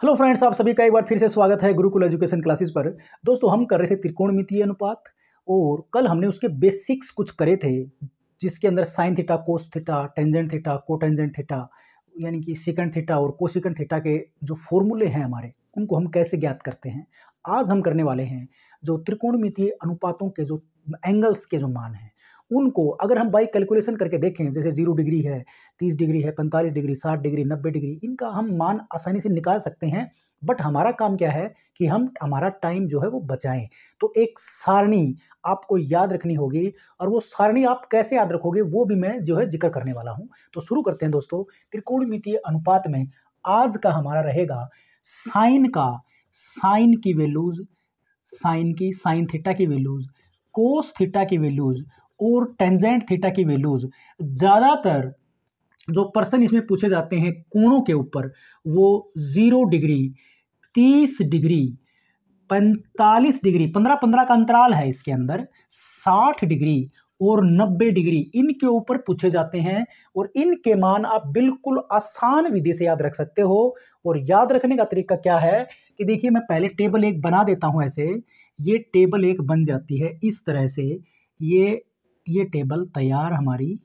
Hello friends, आप सभी का एक बार फिर से स्वागत है गुरुकुल एजुकेशन क्लासेस पर। दोस्तों, हम कर रहे थे त्रिकोणमितीय अनुपात और कल हमने उसके बेसिक्स कुछ करे थे, जिसके अंदर sine theta, cos theta, tangent theta, cotangent theta, यानी कि सेकंड थीटा और कोसेकंड थीटा के जो फॉर्मूले हैं हमारे, उनको हम कैसे ज्ञात करते हैं। आज हम करने वाले हैं जो त्रिकोणमितीय अनुपातों के जो एंगल्स के जो मान हैं, उनको अगर हम बाई कैलकुलेशन करके देखें, जैसे 0 डिग्री है, 30 डिग्री है, 45 डिग्री, 60 डिग्री, 90 डिग्री, इनका हम मान आसानी से निकाल सकते हैं। बट हमारा काम क्या है कि हम हमारा टाइम जो है वो बचाएं। तो एक सारणी आपको याद रखनी होगी, और वो सारणी आप कैसे याद रखोगे वो भी मैं जो है जिक्र करने वाला हूं। तो शुरू करते हैं दोस्तों। त्रिकोणमितीय अनुपात में आज का हमारा रहेगा साइन का, साइन की वैल्यूज, साइन थीटा की वैल्यूज, कोस थीटा की वैल्यूज और टेंजेंट थीटा की वैल्यूज। ज्यादातर जो पर्सन इसमें पूछे जाते हैं कोणों के ऊपर, वो 0 डिग्री, 30 डिग्री, 45 डिग्री, 15-15 का अंतराल है इसके अंदर, 60 डिग्री और 90 डिग्री, इनके ऊपर पूछे जाते हैं। और इनके मान आप बिल्कुल आसान विधि से याद रख सकते हो। और याद रखने का तरीका क्या है कि देखिए, मैं पहले टेबल एक बना देता हूं। ऐसे ये टेबल एक बन जाती है इस तरह से। ये टेबल तैयार हमारी,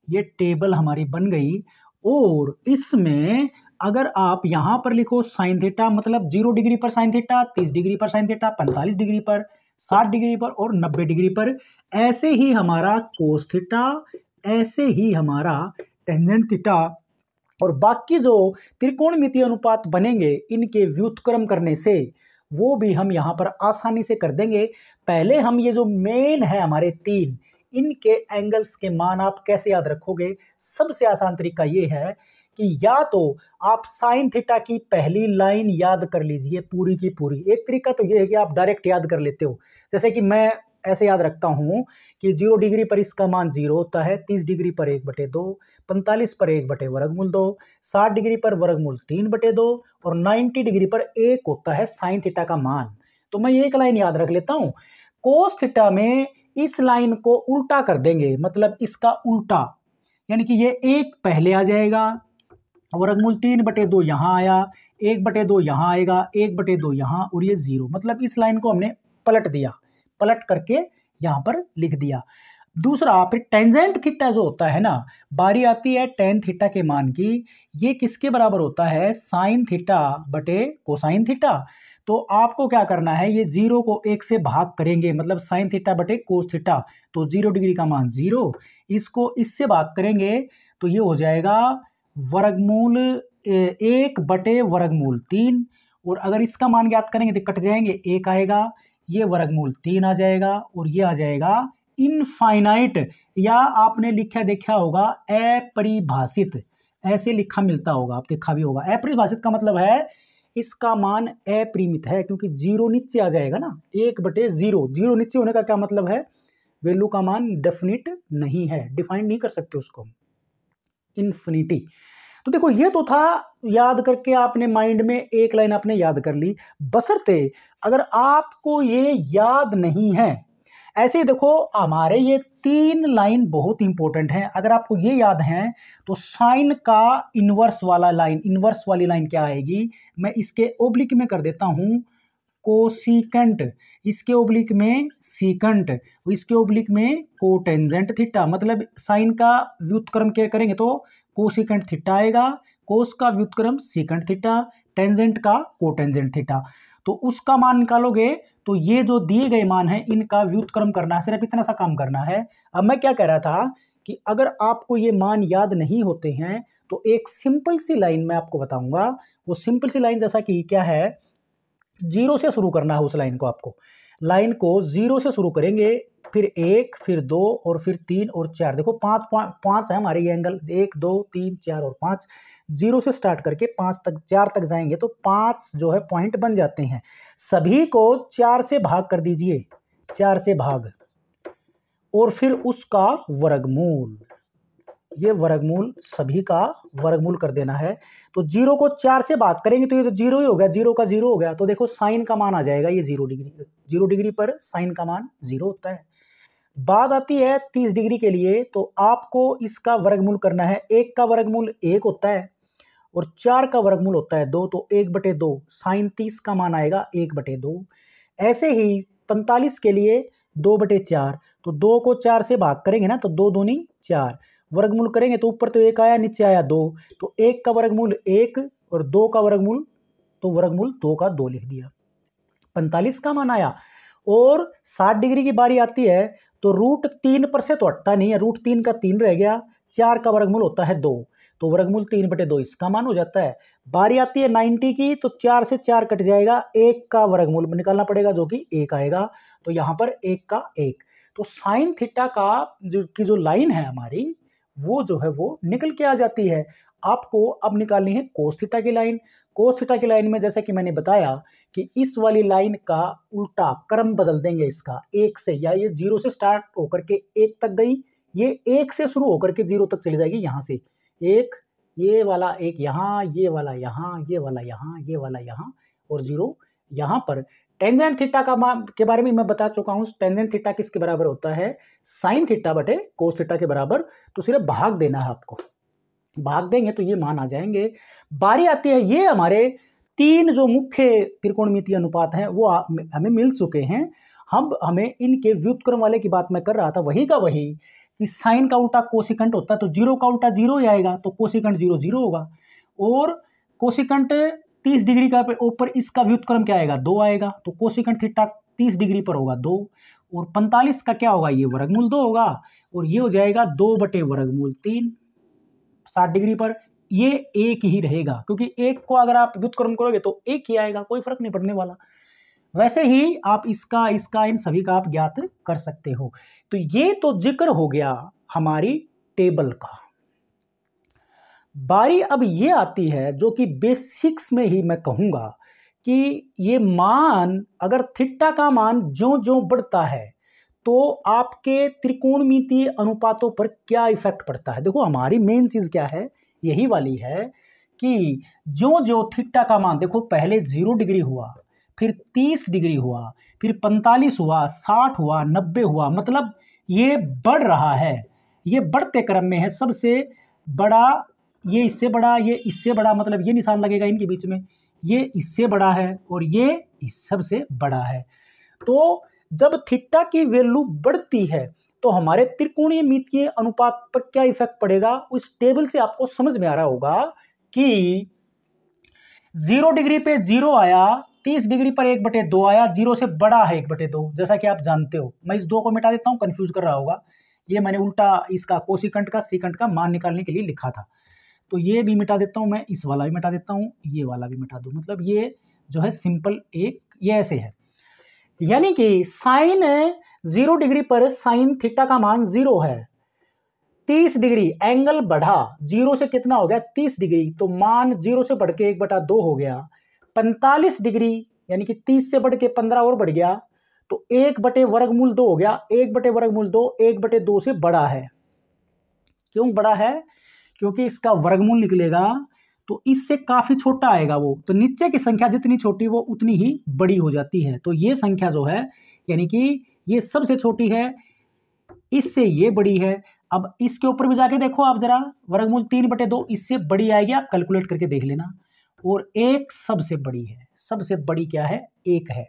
ये टेबल हमारी बन गई। और इसमें अगर आप यहां पर लिखो साइन थीटा, मतलब 0 डिग्री पर साइन थीटा, 30 डिग्री पर साइन थीटा, 45 डिग्री पर, 60 डिग्री पर और 90 डिग्री पर, ऐसे ही हमारा कोस थीटा, ऐसे ही हमारा टेंजेंट थीटा, और बाकी जो त्रिकोणमितीय अनुपात बनेंगे इनके व्युत्क्रम करने से वो भी हम यहां पर आसानी से कर देंगे। पहले हम ये जो मेन है हमारे तीन, इनके एंगल्स के मान आप कैसे याद रखोगे। सबसे आसान तरीका ये है कि या तो आप साइन थीटा की पहली लाइन याद कर लीजिए पूरी की पूरी। एक तरीका तो ये है कि आप डायरेक्ट याद कर लेते हो, जैसे कि मैं ऐसे याद रखता हूं कि 0 डिग्री पर इसका मान 0 होता है, 30 डिग्री पर 1/2, 45 पर 1/√2, 60 डिग्री पर वर्गमूल 3/2 और 90 डिग्री पर 1 होता है साइन थीटा का मान। तो मैं एक लाइन याद रख लेता हूं। कोस थीटा में इस लाइन को उल्टा कर देंगे, मतलब इसका उल्टा, यानी कि ये 1 पहले आ जाएगा, वर्गमूल 3/2 यहां आया, 1/2 यहां आएगा, 1/2 यहां, और ये 0, मतलब इस लाइन को हमने पलट दिया, पलट करके यहां पर लिख दिया। दूसरा, फिर टेंजेंट थीटा जो होता है ना, बारी आती है टेन थीटा के मान की। ये किसके बराबर होता है? साइन थीटा बटे कोसाइन थीटा। तो आपको क्या करना है, ये 0 को 1 से भाग करेंगे, मतलब साइन थीटा बटे कोस थीटा, तो 0 डिग्री का मान 0, इसको इससे भाग करेंगे तो ये हो जाएगा वर्गमूल 1/√3। और अगर इसका मान ज्ञात करेंगे तो कट जाएंगे, 1 आएगा, ये वर्गमूल 3 आ जाएगा, और ये आ जाएगा इनफाइनाइट, या आपने लिखा देखा होगा अपरिभाषित, ऐसे लिखा मिलता होगा, आप देखा भी होगा। अपरिभाषित का मतलब है इसका मान अपरिमित है, क्योंकि 0 नीचे आ जाएगा ना, 1/0। 0 नीचे होने का क्या मतलब है? वैल्यू का मान डेफिनिट नहीं है, डिफाइन नहीं कर सकते उसको, इन्फिनिटी। तो देखो, ये तो था याद करके आपने माइंड में एक लाइन आपने याद कर ली। बशर्ते अगर आपको ये याद नहीं है, ऐसे ही देखो हमारे ये 3 लाइन बहुत इंपॉर्टेंट है। अगर आपको ये याद है तो साइन का इनवर्स वाला लाइन, इनवर्स वाली लाइन क्या आएगी, मैं इसके ओब्लिक में कर देता हूं कोसिकेंट, इसके ओब्लिक में सीकेंट, इसके ओब्लिक में कोटेंजेंट थीटा। मतलब साइन का व्युत्क्रम क्या करेंगे तो कोसिकेंट थीटा आएगा, कोस का व्युत्क्रम सीकेंट थीटा, टेंजेंट का कोटेंजेंट थीटा। तो उसका मान निकालोगे तो ये जो दिए गए मान है इनका व्युत्क्रम करना है, सिर्फ इतना सा काम करना है। अब मैं क्या कह रहा था कि अगर आपको ये मान याद नहीं होते हैं तो एक सिंपल सी लाइन मैं आपको बताऊंगा। वो सिंपल सी लाइन जैसा कि क्या है, 0 से शुरू करना है। उस लाइन को आपको, लाइन को 0 से शुरू करेंगे, फिर 1, फिर 2 और फिर 3 और 4। देखो 5 है हमारे ये एंगल, 1 2 3 4 और 5। 0 से स्टार्ट करके 5 तक, 4 तक जाएंगे तो 5 जो है पॉइंट बन जाते हैं। सभी को 4 से भाग कर दीजिए, 4 से भाग, और फिर उसका वर्गमूल, ये वर्गमूल सभी का वर्गमूल कर देना है। तो 0 को 4 से भाग करेंगे तो ये तो 0 ही हो गया, 0 का 0 हो गया। तो देखो साइन का मान आ जाएगा ये 0 डिग्री, 0 डिग्री पर साइन का मान 0 होता है। बात आती है 30 डिग्री के लिए, तो आपको इसका वर्गमूल करना है। 1 का वर्गमूल 1 होता है, और 4 का वर्गमूल होता है 2, तो 1/2 साइन 30 का मान आएगा 1/2। ऐसे ही 45 के लिए 2/4, तो 2 को 4 से भाग करेंगे ना तो 2 दूनी 4, वर्गमूल करेंगे तो ऊपर तो 1 आया नीचे आया 2, तो 1 का वर्गमूल 1 और 2 का वर्गमूल, तो वर्गमूल 2 का 2 लिख दिया। 45 का मान आया और 60 डिग्री की बारी आती है तो √3 पर से तो हटता नहीं है, √3 का 3 रह गया, 4 का वर्गमूल होता है 2, तो वर्गमूल 3/2 इसका मान हो जाता है। बारी आती है 90 की तो 4 से 4 कट जाएगा, 1 का वर्गमूल निकालना पड़ेगा जो कि 1 आएगा, तो यहाँ पर 1 का 1। तो साइन थीटा का जो लाइन है हमारी वो जो है वो निकल के आ जाती है। आपको अब निकालनी है कोस थीटा की लाइन। कोस थीटा की लाइन में जैसा कि मैंने बताया कि इस वाली लाइन का उल्टा क्रम बदल देंगे इसका 1 से, या ये 0 से स्टार्ट होकर के 1 तक गई, ये 1 से शुरू होकर के 0 तक चली जाएगी। यहाँ से 1, ये वाला 1 यहाँ, ये वाला यहाँ, ये वाला यहाँ, ये वाला यहाँ और 0 यहाँ पर। टेंजेंट थीटा का मान के बारे में मैं बता चुका हूँ। टेंजेंट थीटा किसके बराबर होता है? साइन थीटा बटे कोस थीटा के बराबर। तो सिर्फ भाग देना है आपको, भाग देंगे तो ये मान आ जाएंगे। बारी आती है, ये हमारे 3 जो मुख्य त्रिकोणमितीय अनुपात हैं वो हमें मिल चुके हैं। हम हमें इनके व्युत्क्रम वाले की बात मैं कर रहा था, वही का वही कि साइन का उल्टा कोसिकेंट होता है तो 0 का उल्टा 0 ही आएगा, तो कोसिकेंट 0 0 होगा। और कोसिकेंट 30 डिग्री का ऊपर इसका व्युत्क्रम क्या आएगा? 2 आएगा, तो कोसिकेंट थीटा 30 डिग्री पर होगा 2, और 45 का क्या होगा? ये वर्गमूल 2 होगा, और ये हो जाएगा 2/वर्गमूल 3। 60 डिग्री पर ये 1 ही रहेगा, क्योंकि 1 को अगर आप व्युत्क्रम करोगे तो 1 ही आएगा, कोई फर्क नहीं पड़ने वाला। वैसे ही आप इसका इन सभी का आप ज्ञात कर सकते हो। तो ये तो जिक्र हो गया हमारी टेबल का। बारी अब ये आती है जो कि बेसिक्स में ही मैं कहूंगा कि ये मान, अगर थीटा का मान ज्यों-ज्यों बढ़ता है तो आपके त्रिकोणमितीय अनुपातों पर क्या इफेक्ट पड़ता है। देखो हमारी मेन चीज क्या है, यही वाली है कि ज्यों-ज्यों थीटा का मान, देखो पहले 0 डिग्री हुआ, फिर 30 डिग्री हुआ, फिर 45 हुआ, 60 हुआ, 90 हुआ, मतलब ये बढ़ रहा है, ये बढ़ते क्रम में है। सबसे बड़ा ये इससे बड़ा, ये इससे बड़ा, मतलब ये निशान लगेगा इनके बीच में, ये इससे बड़ा है और ये इस सबसे बड़ा है। तो जब थीटा की वैल्यू बढ़ती है तो हमारे त्रिकोणमितीय अनुपात पर क्या इफेक्ट पड़ेगा, उस टेबल से आपको समझ में आ रहा होगा कि 0 डिग्री पे 0 आया, 30 डिग्री पर 1/2 आया, 0 से बड़ा है 1/2, जैसा कि आप जानते हो। मैं इस 2 को मिटा देता हूं, कंफ्यूज कर रहा होगा, ये मैंने उल्टा इसका कोसिकेंट का सीकेंट का मान निकालने के लिए लिखा था। तो ये भी मिटा देता हूं मैं, इस वाला भी मिटा देता हूं, ये वाला भी मिटा दूं, मतलब ये जो है सिंपल एक ये ऐसे है। यानी कि साइन 0 डिग्री पर साइन थीटा का मान 0 है। 30 डिग्री एंगल बढ़ा, 0 से कितना हो गया? 30 डिग्री, तो मान 0 से बढ़ के 1/2 हो गया। 45 डिग्री यानी कि 30 से बढ़ के 15 और बढ़ गया, तो 1/वर्गमूल 2 हो गया। 1/वर्गमूल 2 1/2 से बड़ा है। क्यों बड़ा है? क्योंकि इसका वर्गमूल निकलेगा तो इससे काफी छोटा आएगा वो, तो नीचे की संख्या जितनी छोटी वो उतनी ही बड़ी हो जाती है। तो ये संख्या जो है, यानी कि ये सबसे छोटी है, इससे ये बड़ी है। अब इसके ऊपर भी जाके देखो आप जरा, वर्गमूल 3/2 इससे बड़ी आएगी, आप कैलकुलेट करके देख लेना। और 1 सबसे बड़ी है, सबसे बड़ी क्या है? 1 है।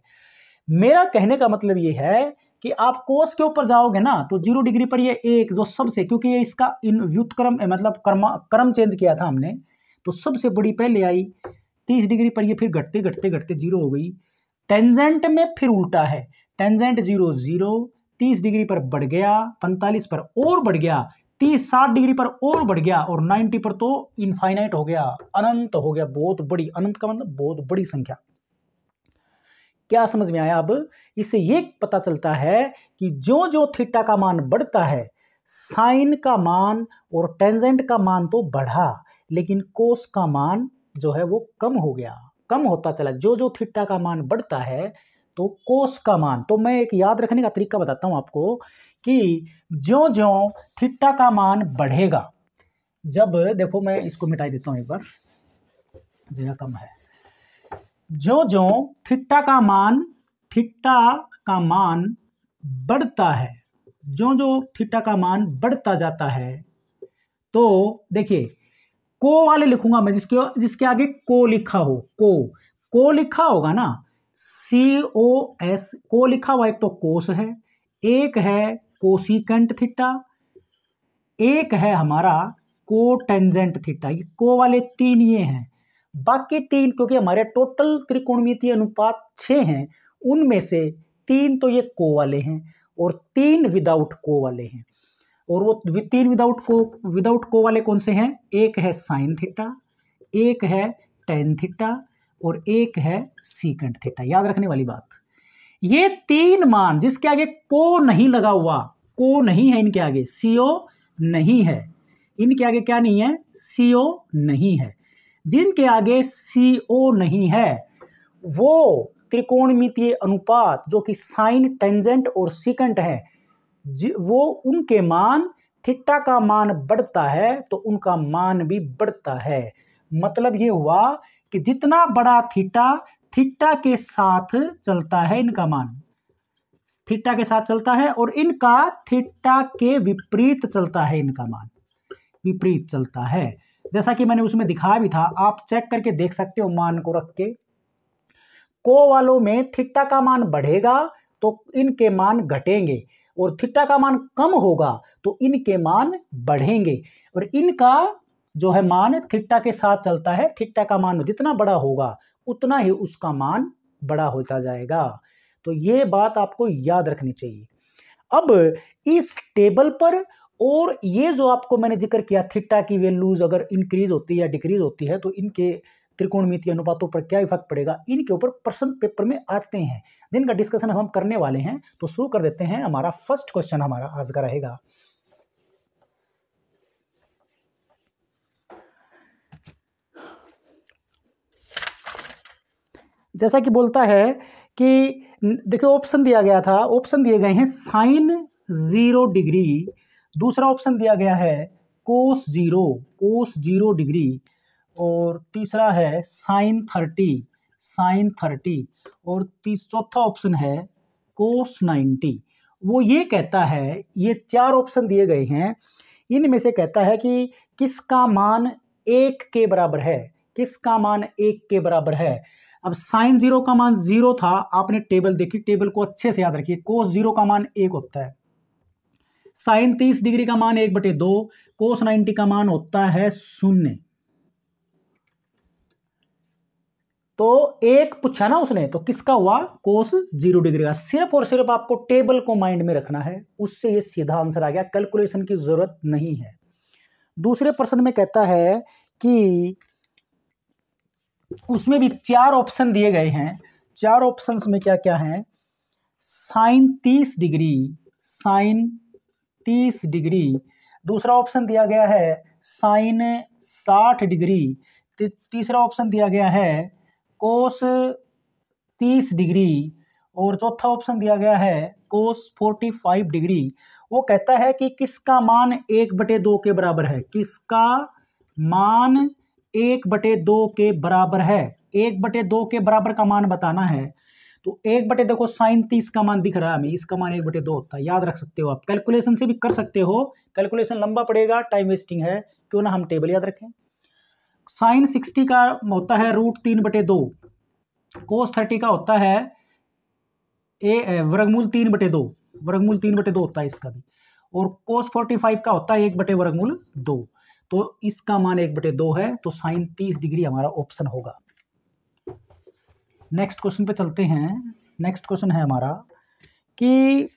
मेरा कहने का मतलब ये है कि आप कोस के ऊपर जाओगे ना तो 0 डिग्री पर ये 1 जो सबसे, क्योंकि ये इसका इन व्युत्क्रम मतलब क्रम चेंज किया था हमने, तो सबसे बड़ी पहले आई। 30 डिग्री पर ये फिर घटते घटते घटते 0 हो गई। टेंजेंट में फिर उल्टा है, टेंजेंट 0 0, 30 डिग्री पर बढ़ गया, 45 पर और बढ़ गया, 60 डिग्री पर और बढ़ गया, और 90 पर तो इनफाइनाइट हो गया, अनंत हो गया, बहुत बड़ी। अनंत का मतलब बहुत बड़ी संख्या। क्या समझ में आया? अब इससे ये पता चलता है कि जो जो थीटा का मान बढ़ता है, साइन का मान और टेंजेंट का मान तो बढ़ा, लेकिन कोस का मान जो है वो कम हो गया, कम होता चला। जो जो थीटा का मान बढ़ता है तो कोस का मान, तो मैं एक याद रखने का तरीका बताता हूं आपको कि जो जो थीटा का मान बढ़ेगा, जब देखो मैं इसको मिटा देता हूं एक बार, जगह कम है। जो जो थीटा का मान बढ़ता है, जो जो थीटा का मान बढ़ता जाता है, तो देखिए को वाले लिखूंगा मैं जिसके आगे को लिखा हो, को लिखा होगा ना, COS को लिखा हुआ, एक तो कोस है, एक है कोसिकेंट थीटा, एक है हमारा कोटेंजेंट थीटा। ये को वाले 3 ये हैं। बाकी 3 क्योंकि हमारे टोटल त्रिकोणमितीय अनुपात 6 हैं, उनमें से 3 तो ये को वाले हैं और 3 विदाउट को वाले हैं। और वो 3 विदाउट को वाले कौन से हैं? एक है साइन थीटा, एक है टेन थीटा और एक है सीकेंट थीटा। याद रखने वाली बात, ये 3 मान जिसके आगे को नहीं लगा हुआ, को नहीं है इनके आगे, CO नहीं है, इनके आगे क्या नहीं है? CO नहीं है। जिनके आगे CO नहीं है वो त्रिकोणमितीय अनुपात जो कि साइन, टेंजेंट और सीकेंट है, वो उनके मान, थीटा का मान बढ़ता है तो उनका मान भी बढ़ता है। मतलब ये हुआ कि जितना बड़ा थीटा, थीटा के साथ चलता है इनका मान, थीटा के साथ चलता है, और इनका थीटा के विपरीत चलता है, इनका मान विपरीत चलता है। जैसा कि मैंने उसमें दिखाया भी था, आप चेक करके देख सकते हो मान को रख के। को वालों में थीटा का मान बढ़ेगा तो इनके मान घटेंगे, और थीटा का मान कम होगा तो इनके मान बढ़ेंगे। और इनका जो है मान थीटा के साथ चलता है, थीटा का मान जितना बड़ा होगा उतना ही उसका मान बड़ा होता जाएगा। तो ये बात आपको याद रखनी चाहिए। अब इस टेबल पर, और ये जो आपको मैंने जिक्र किया, थीटा की वैल्यूज अगर इंक्रीज होती है या डिक्रीज होती है तो इनके त्रिकोणमितीय अनुपातों पर क्या इफेक्ट पड़ेगा, इनके ऊपर प्रश्न पेपर में आते हैं, जिनका डिस्कशन हम करने वाले हैं। तो शुरू कर देते हैं। हमारा फर्स्ट क्वेश्चन हमारा आज का रहेगा, जैसा कि बोलता है कि देखिए ऑप्शन दिया गया था, ऑप्शन दिए गए हैं साइन 0 डिग्री, दूसरा ऑप्शन दिया गया है कोस 0 डिग्री, और तीसरा है साइन 30, और चौथा ऑप्शन है कोस 90। वो ये कहता है, ये 4 ऑप्शन दिए गए हैं, इनमें से कहता है कि किसका मान 1 के बराबर है, किसका मान 1 के बराबर है। अब साइन 0 का मान 0 था, आपने टेबल देखी, टेबल को अच्छे से याद रखिए। कोस 0 का मान 1 होता है, साइन 30 डिग्री का मान 1/2, कोस 90 का मान होता है 0। तो 1 पूछा ना उसने, तो किसका हुआ? कोस 0 डिग्री का। सिर्फ और सिर्फ आपको टेबल को माइंड में रखना है, उससे ये सीधा आंसर आ गया, कैलकुलेशन की जरूरत नहीं है। दूसरे प्रश्न में कहता है कि उसमें भी 4 ऑप्शन दिए गए हैं। 4 ऑप्शंस में क्या क्या है? साइन 30 डिग्री, दूसरा ऑप्शन दिया गया है साइन 60 डिग्री, तीसरा ऑप्शन दिया गया है कोस 30 डिग्री, और चौथा ऑप्शन दिया गया है कोस 45 डिग्री। वो कहता है कि किसका मान 1/2 के बराबर है, किसका मान 1/2 के बराबर है, 1/2 के बराबर का मान बताना है। तो 1/2 को साइन 30 का मान दिख रहा है हमें, इसका मान 1/2 होता है। याद रख सकते हो आप, कैलकुलेशन से भी कर सकते हो, कैलकुलेशन लंबा पड़ेगा, टाइम वेस्टिंग है, क्यों ना हम टेबल याद रखें। साइन 60 का होता है √3/2, कोस 30 का होता है वर्गमूल 3/2 होता है इसका भी, और कोस 45 का होता है 1/√2। तो इसका मान 1/2 है, तो साइन 30 डिग्री हमारा ऑप्शन होगा। नेक्स्ट क्वेश्चन पे चलते हैं। नेक्स्ट क्वेश्चन है हमारा कि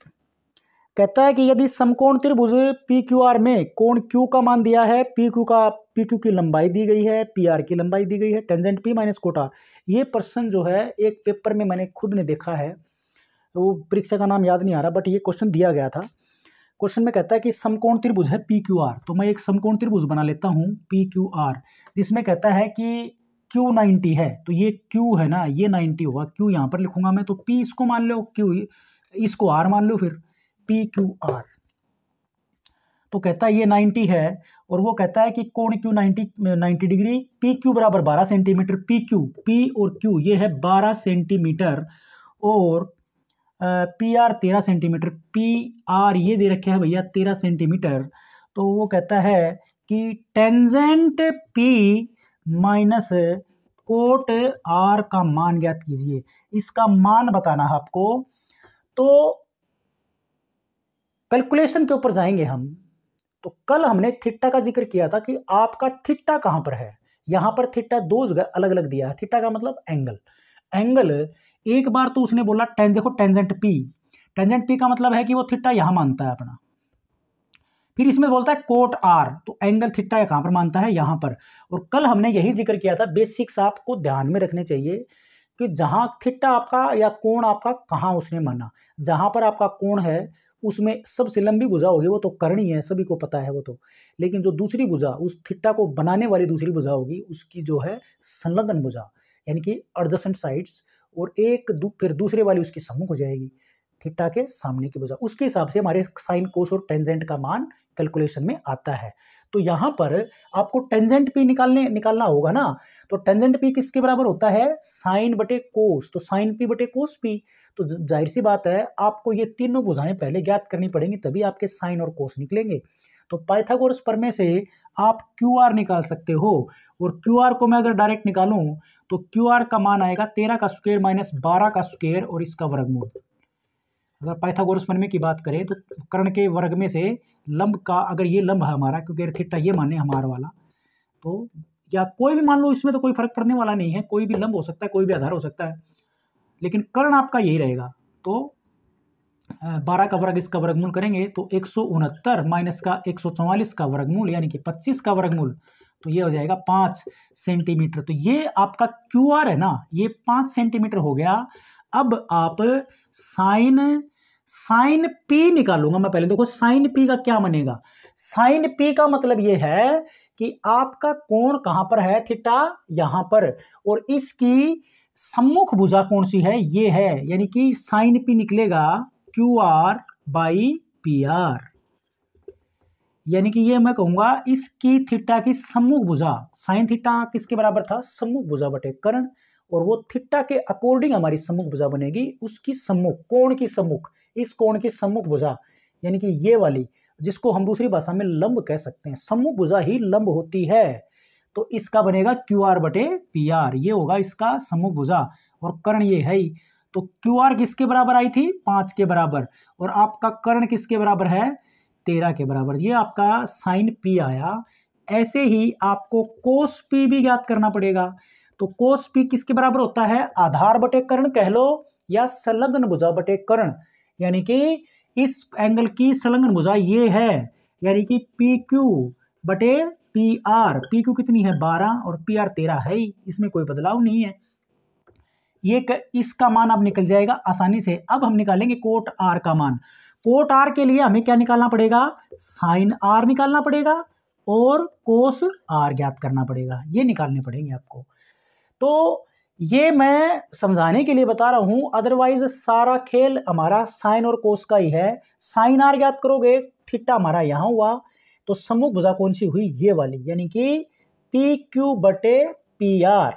कहता है कि यदि समकोण त्रिभुज PQR में कोण Q का मान दिया है, PQ की लंबाई दी गई है, PR की लंबाई दी गई है, tangent P minus cot R। ये प्रश्न जो है एक पेपर में मैंने खुद ने देखा है, वो परीक्षा का नाम याद नहीं आ रहा, बट ये क्वेश्चन दिया गया था। क्वेश्चन में कहता है कि समकोण त्रिभुज है PQR, तो मैं एक समकोण त्रिभुज बना लेता हूँ PQR, जिसमें कहता है कि Q 90 है, तो ये Q है ना, ये 90 होगा, Q यहाँ पर लिखूंगा मैं, तो P इसको मान लो, Q इसको R मान लो, फिर PQR। तो कहता है ये 90 है, और वो कहता है कि कोण Q 90 डिग्री, PQ बराबर 12 सेंटीमीटर, P और Q ये है 12 सेंटीमीटर, और PR 13 सेंटीमीटर, PR ये दे रखे है भैया 13 सेंटीमीटर। तो वो कहता है कि tangent P minus cot R का मान ज्ञात कीजिए। इसका मान बताना है आपको। तो कैलकुलेशन के ऊपर जाएंगे हम। तो कल हमने थीटा का जिक्र किया था कि आपका थीटा कहां पर है। यहां पर थीटा दो जगह अलग अलग दिया है। थीटा का मतलब एंगल। एंगल एक बार तो उसने बोला देखो टेंजेंट पी का मतलब है कि वो थीटा यहां मानता है अपना। फिर इसमें बोलता है कोट आर, तो एंगल थीटा कहां पर मानता है, यहां पर। और कल हमने यही जिक्र किया था, बेसिक्स आपको ध्यान में रखने चाहिए कि जहां थीटा आपका या कोण आपका कहां उसने माना। जहां पर आपका कोण है उसमें सबसे लंबी भुजा होगी, वो तो करनी है, सभी को पता है वो तो। लेकिन जो दूसरी भुजा, उस थीटा को बनाने वाली दूसरी भुजा होगी, उसकी जो है संलग्न भुजा, यानी कि एडजेसेंट साइड्स, और फिर दूसरे वाली उसकी सम्मुख हो जाएगी, थीटा के सामने की भुजा। उसके हिसाब से हमारे साइन कोस और टेंजेंट का मान कैलकुलेशन में आता है। तो यहां पर आपको टेंजेंट पी निकालना होगा ना। तो टेंजेंट पी किसके बराबर होता है, साइन बटे कोस। तो साइन पी बटे कोस पी। तो जाहिर सी बात है आपको ये तीनों भुजाएं पहले ज्ञात करनी पड़ेंगी, तभी आपके साइन और कोस निकलेंगे। तो पाइथागोरस प्रमेय से आप क्यू आर निकाल सकते हो। और क्यू आर को मैं अगर डायरेक्ट निकालूं तो क्यू आर का मान आएगा 13 का स्क्वायर माइनस 12 का स्क्वायर और इसका वर्गमूल। अगर पाइथागोरस प्रमेय की बात करें तो कर्ण के वर्ग में से लंब का, अगर ये लंब है हमारा, क्योंकि थीटा ये माने हमारा वाला, तो या कोई भी मान लो, इसमें तो कोई फर्क पड़ने वाला नहीं है, कोई भी लंब हो सकता है, कोई भी आधार हो सकता है, लेकिन कर्ण आपका यही रहेगा। तो 12 का वर्ग इसका वर्गमूल करेंगे तो 169 माइनस का 144 का वर्गमूल यानी कि 25 का वर्गमूल, तो ये हो जाएगा 5 सेंटीमीटर। तो ये आपका क्यू आर है ना, ये 5 सेंटीमीटर हो गया। अब आप साइन पी निकालूंगा मैं पहले। देखो साइन पी का क्या बनेगा। साइन पी का मतलब ये है कि आपका कोण कहां पर है, थीटा यहां पर, और इसकी सम्मुख भुजा कौन सी है, ये है, यानी कि साइन पी निकलेगा Q R by P R. यानी कि ये मैं कहूंगा इसकी थीटा की सम्मुख भुजा, साइन थीटा किसके बराबर था, सम्मुख भुजा बटे कर्ण, और वो थीटा के अकॉर्डिंग हमारी सम्मुख भुजा बनेगी, उसकी सम्मुख, कोण की सम्मुख, इस कोण की सम्मुख भुजा, यानी कि ये वाली, जिसको हम दूसरी भाषा में लंब कह सकते हैं। सम्मुख भुजा ही लंब होती है। तो इसका बनेगा क्यू आर बटे पी आर, ये होगा इसका सम्मुख भुजा, और कर्ण ये है ही। तो क्यू आर किसके बराबर आई थी, 5 के बराबर, और आपका कर्ण किसके बराबर है, 13 के बराबर। ये आपका साइन पी आया। ऐसे ही आपको कोस पी भी ज्ञात करना पड़ेगा। तो कोस पी किसके बराबर होता है, आधार बटे कर्ण कह लो, या संलग्न भुजा बटे कर्ण, यानी कि इस एंगल की संलग्न भुजा ये है, यानी कि पी क्यू बटे पी आर। पी क्यू कितनी है, 12, और पी आर 13 है ही, इसमें कोई बदलाव नहीं है। इसका मान अब निकल जाएगा आसानी से। अब हम निकालेंगे कोट आर का मान। कोट आर के लिए हमें क्या निकालना पड़ेगा, साइन आर निकालना पड़ेगा और कोस आर ज्ञात करना पड़ेगा, ये निकालने पड़ेंगे आपको। तो ये मैं समझाने के लिए बता रहा हूं, अदरवाइज सारा खेल हमारा साइन और कोस का ही है। साइन आर ज्ञात करोगे, थीटा हमारा यहां हुआ, तो सम्मुख भुजा कौन सी हुई, ये वाली, यानी कि पी क्यू बटे पी आर,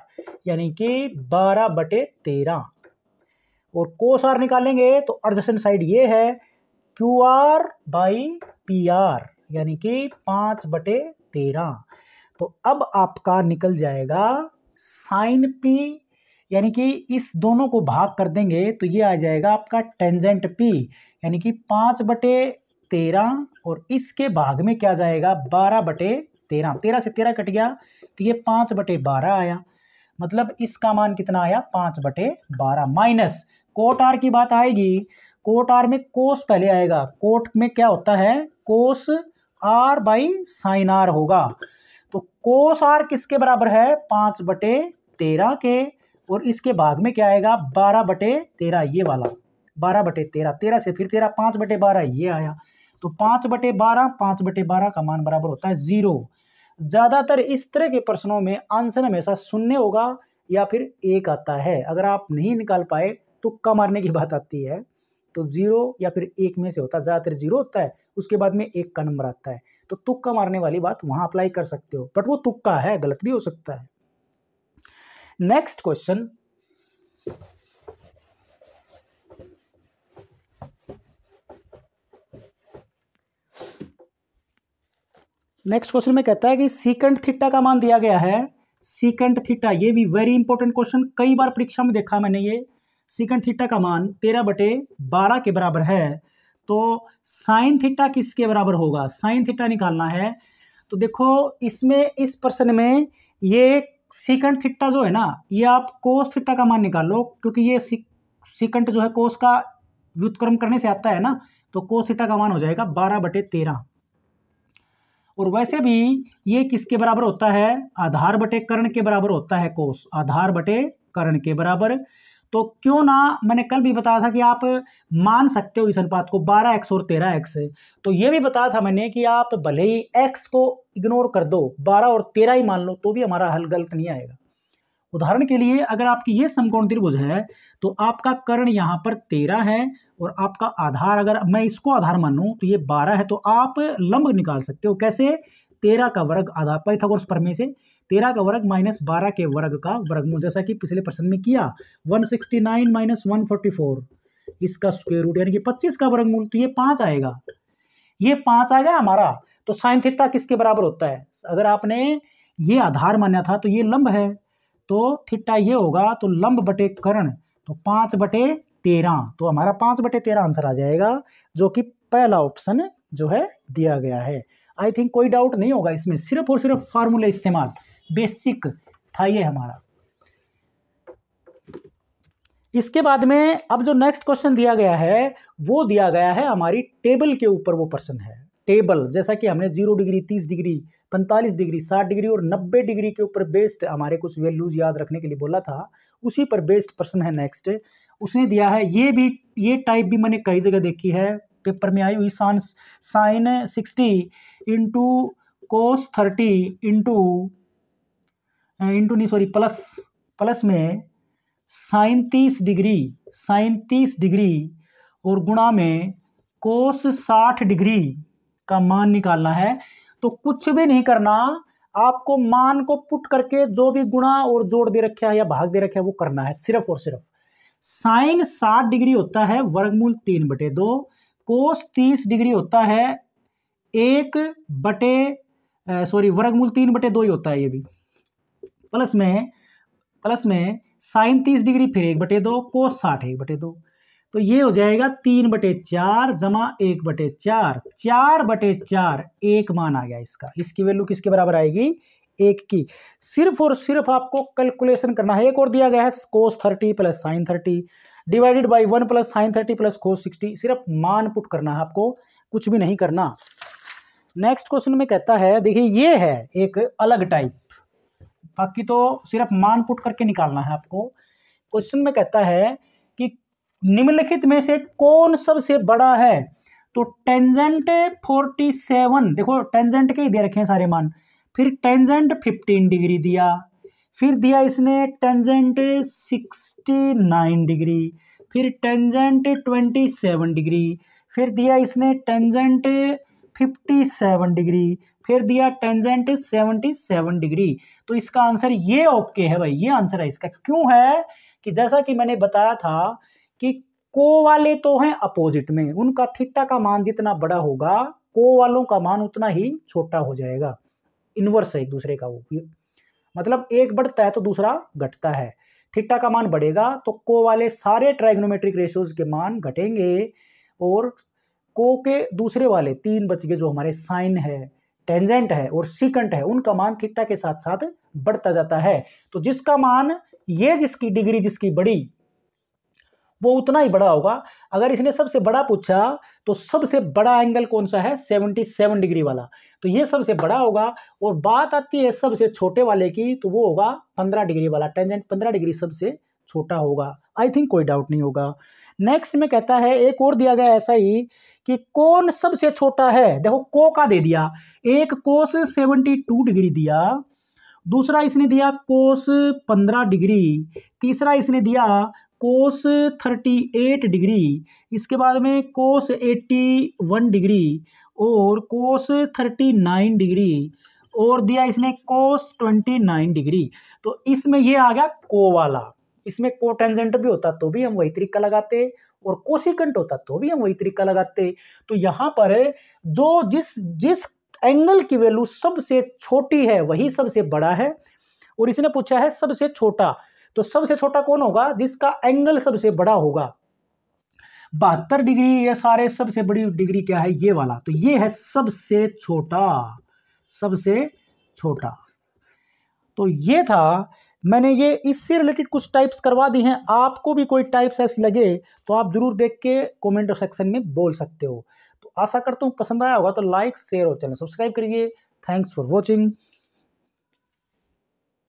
यानी कि 12 बटे 13। और कोस आर निकालेंगे तो एडजेसेंट साइड ये है, Q R by P R, यानी कि 5 बटे 13। तो अब आपका निकल जाएगा साइन पी, यानी कि इस दोनों को भाग कर देंगे तो ये आ जाएगा आपका टेंजेंट पी, यानी कि 5 बटे 13, और इसके भाग में क्या जाएगा, 12 बटे 13। 13 से 13 कट गया तो ये 5 बटे 12 आया। मतलब इसका मान कितना आया, 5 बटे 12, माइनस कोट आर की बात आएगी। कोट आर में कोस पहले आएगा। कोट में क्या होता है, cos R by sine R होगा। तो कोस आर किसके बराबर है, 5 बटे 13 के, और इसके भाग में क्या आएगा, 12 बटे 13, ये वाला 12 बटे 13, 13 से फिर 13, 5 बटे 12 ये आया। तो 5 बटे 12, 5 बटे 12 का मान बराबर होता है 0। ज्यादातर इस तरह के प्रश्नों में आंसर हमेशा शून्य होगा या फिर 1 आता है। अगर आप नहीं निकाल पाए, तुक्का मारने की बात आती है, तो 0 या फिर 1 में से होता है। ज्यादातर 0 होता है, उसके बाद में 1 का नंबर आता है। तो तुक्का मारने वाली बात वहां अप्लाई कर सकते हो, बट वो तुक्का है, गलत भी हो सकता है। नेक्स्ट क्वेश्चन, नेक्स्ट क्वेश्चन में कहता है कि सीकेंट थीटा का मान दिया गया है। सीकेंट थीटा, ये भी वेरी इंपॉर्टेंट क्वेश्चन, कई बार परीक्षा में देखा मैंने ये। सीकेंट थीटा का मान 13/12 के बराबर है, तो साइन थीटा किसके बराबर होगा? साइन थीटा निकालना है। तो देखो इसमें, इस प्रश्न में ये सीकेंट थीटा जो है ना, ये आप कोस थीटा का मान निकाल लो, क्योंकि ये सीकेंट जो है कोस का व्युत्क्रम करने से आता है ना, तो कोस थीटा का मान हो जाएगा 12/13। और वैसे भी ये किसके बराबर होता है? आधार बटे कर्ण के बराबर होता है कोस, आधार बटे कर्ण के बराबर। तो क्यों ना, मैंने कल भी बताया था कि आप मान सकते हो इस अनुपात को 12x और 13x। तो ये भी बताया था मैंने कि आप भले ही x को इग्नोर कर दो, 12 और 13 ही मान लो, तो भी हमारा हल गलत नहीं आएगा। उदाहरण के लिए अगर आपकी ये समकोण त्रिभुज है, तो आपका कर्ण यहाँ पर 13 है और आपका आधार, अगर मैं इसको आधार मानूं तो ये 12 है, तो आप लंब निकाल सकते हो। कैसे? 13 का वर्ग आधार, पाइथागोरस प्रमेय से 13 का वर्ग माइनस 12 के वर्ग का वर्गमूल, जैसा कि पिछले प्रश्न में किया। 169 माइनस 144 इसका स्क्वायर रूट यानी कि 25 का वर्गमूल, तो ये 5 आएगा, ये 5 आएगा हमारा। तो साइन थीटा किसके बराबर होता है? अगर आपने ये आधार माना था तो ये लंब है, तो थीटा ये होगा, तो लंब बटे कर्ण, तो 5/13, तो हमारा 5/13 आंसर आ जाएगा, जो कि पहला ऑप्शन जो है दिया गया है। आई थिंक कोई डाउट नहीं होगा इसमें, सिर्फ और सिर्फ फार्मूले इस्तेमाल, बेसिक था ये हमारा। इसके बाद में अब जो नेक्स्ट क्वेश्चन दिया गया है, वो दिया गया है हमारी टेबल के ऊपर, वो प्रश्न है टेबल। जैसा कि हमने 0 डिग्री, 30 डिग्री, 45 डिग्री, 60 डिग्री और 90 डिग्री के ऊपर बेस्ड हमारे कुछ वैल्यूज याद रखने के लिए बोला था, उसी पर बेस्ड प्रश्न है नेक्स्ट। उसने दिया है, ये भी, ये टाइप भी मैंने कई जगह देखी है, पेपर में आई हुई। साइन 60 इंटू कोस 30 इंटू नहीं सॉरी प्लस में साइन 30 डिग्री और गुणा में कोस 60 डिग्री का मान निकालना है। तो कुछ भी नहीं करना, आपको मान को पुट करके जो भी गुणा और जोड़ दे रखा है या भाग दे रखा है वो करना है, सिर्फ और सिर्फ। साइन 60 डिग्री होता है वर्गमूल 3/2, कोस 30 डिग्री होता है वर्गमूल 3/2 ही होता है ये भी। प्लस में साइन 30 डिग्री फिर 1/2, कोस 60 1/2, तो ये हो जाएगा 3/4 जमा 1/4, 4/4 एक मान आ गया इसका। इसकी वैल्यू किसके बराबर आएगी? 1 की। सिर्फ और सिर्फ आपको कैलकुलेशन करना है। एक और दिया गया है कोस 30 plus sign 30 divided by 1 plus sign 30 plus cos 60, सिर्फ मान पुट करना है आपको, कुछ भी नहीं करना। नेक्स्ट क्वेश्चन में कहता है, देखिए ये है एक अलग टाइप, बाकी तो सिर्फ मान पुट करके निकालना है आपको। क्वेश्चन में कहता है कि निम्नलिखित में से कौन सबसे बड़ा है? तो टेंजेंट 47, देखो टेंजेंट के ही दे रखे हैं सारे मान, फिर टेंजेंट 15 डिग्री दिया, फिर दिया इसने टेंजेंट 69 डिग्री, फिर टेंजेंट 27 डिग्री, फिर दिया इसने टेंजेंट 57 डिग्री, फिर दिया टेंजेंट 77 डिग्री। तो इसका आंसर ये ओके है भाई, ये आंसर है इसका। क्यों है कि जैसा कि मैंने बताया था कि को वाले तो हैं अपोजिट में, उनका थीटा का मान जितना बड़ा होगा, को वालों का मान उतना ही छोटा हो जाएगा। इनवर्स है एक दूसरे का, वो मतलब एक बढ़ता है तो दूसरा घटता है। थीटा का मान बढ़ेगा तो को वाले सारे ट्राइगोनोमेट्रिक रेशियोज के मान घटेंगे, और को के दूसरे वाले 3 बच गए जो हमारे साइन है, टेंजेंट है और सीकेंट है, उनका मान थीटा के साथ साथ बढ़ता जाता है। तो जिसका मान, ये जिसकी डिग्री जिसकी बड़ी, वो उतना ही बड़ा होगा। अगर इसने सबसे बड़ा पूछा तो सबसे बड़ा एंगल कौन सा है? 77 डिग्री वाला, तो ये सबसे बड़ा होगा। और बात आती है सबसे छोटे वाले की, तो वो होगा 15 डिग्री वाला, टेंजेंट 15 डिग्री सबसे छोटा होगा। आई थिंक कोई डाउट नहीं होगा। नेक्स्ट में कहता है, एक और दिया गया ऐसा ही कि कौन सबसे छोटा है। देखो को का दे दिया, एक कोस 72 डिग्री दिया, दूसरा इसने दिया कोस 15 डिग्री, तीसरा इसने दिया कोस 38 डिग्री, इसके बाद में कोस 81 डिग्री और कोस 39 डिग्री, और दिया इसने कोस 29 डिग्री। तो इसमें ये आ गया को वाला। इसमें को टेंजेंट भी होता तो भी हम वही तरीका लगाते, और कोसिकेंट होता तो भी हम वही तरीका लगाते। तो यहाँ पर जो जिस एंगल की वैल्यू सबसे छोटी है वही सबसे बड़ा है, और इसने पूछा है सबसे छोटा, तो सबसे छोटा कौन होगा? जिसका एंगल सबसे बड़ा होगा। 72 डिग्री, ये सारे सबसे बड़ी डिग्री क्या है? ये वाला, तो ये है सबसे छोटा, सबसे छोटा। तो ये था, मैंने ये इससे रिलेटेड कुछ टाइप्स करवा दी हैं। आपको भी कोई टाइप्स ऐसी लगे तो आप जरूर देख के कमेंट सेक्शन में बोल सकते हो। तो आशा करता हूँ पसंद आया होगा, तो लाइक शेयर और चैनल सब्सक्राइब करिए। Thanks for watching.